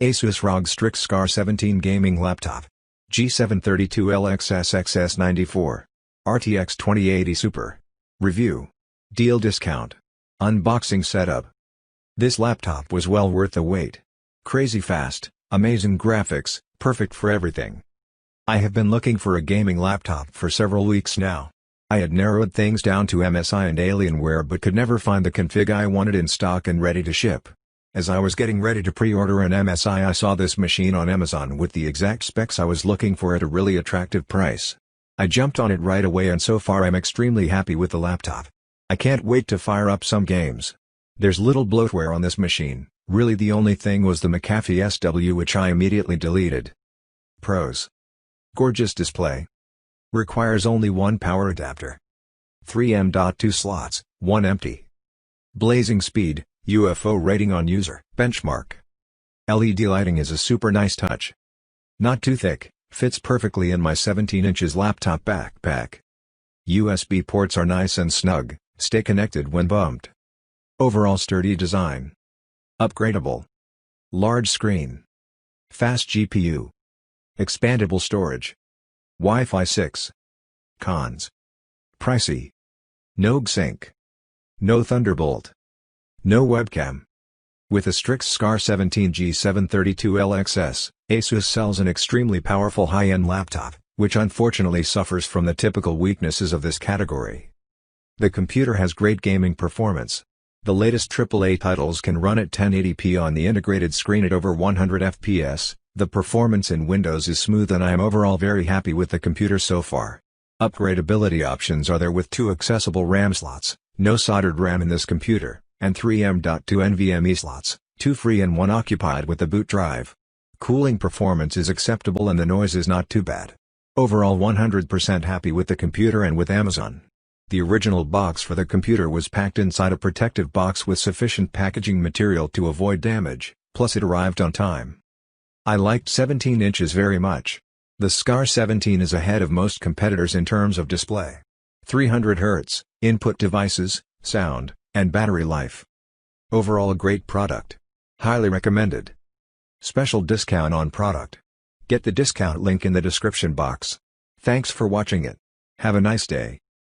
ASUS ROG Strix SCAR 17 Gaming Laptop. G732LXS-XS94. RTX 2080 Super. Review. Deal discount. Unboxing setup. This laptop was well worth the wait. Crazy fast, amazing graphics, perfect for everything. I have been looking for a gaming laptop for several weeks now. I had narrowed things down to MSI and Alienware but could never find the config I wanted in stock and ready to ship. As I was getting ready to pre-order an MSI, I saw this machine on Amazon with the exact specs I was looking for at a really attractive price. I jumped on it right away and so far I'm extremely happy with the laptop. I can't wait to fire up some games. There's little bloatware on this machine, really the only thing was the McAfee SW which I immediately deleted. Pros. Gorgeous display. Requires only one power adapter. 3M.2 slots, 1 empty. Blazing speed, UFO rating on user benchmark. LED lighting is a super nice touch. Not too thick, fits perfectly in my 17 inches laptop backpack. USB ports are nice and snug, stay connected when bumped. Overall sturdy design. Upgradable. Large screen. Fast GPU. Expandable storage. Wi-Fi 6. Cons. Pricey. No G-Sync. No Thunderbolt. No webcam. With a Strix SCAR 17 G732LXS, ASUS sells an extremely powerful high-end laptop, which unfortunately suffers from the typical weaknesses of this category. The computer has great gaming performance. The latest AAA titles can run at 1080p on the integrated screen at over 100 FPS, the performance in Windows is smooth and I am overall very happy with the computer so far. Upgradability options are there with 2 accessible RAM slots, no soldered RAM in this computer, and 3M.2 NVMe slots, 2 free and 1 occupied with the boot drive. Cooling performance is acceptable and the noise is not too bad. Overall 100% happy with the computer and with Amazon. The original box for the computer was packed inside a protective box with sufficient packaging material to avoid damage, plus it arrived on time. I liked 17 inches very much. The SCAR 17 is ahead of most competitors in terms of display. 300 Hz, input devices, sound, and battery life. Overall a great product. Highly recommended. Special discount on product. Get the discount link in the description box. Thanks for watching it. Have a nice day.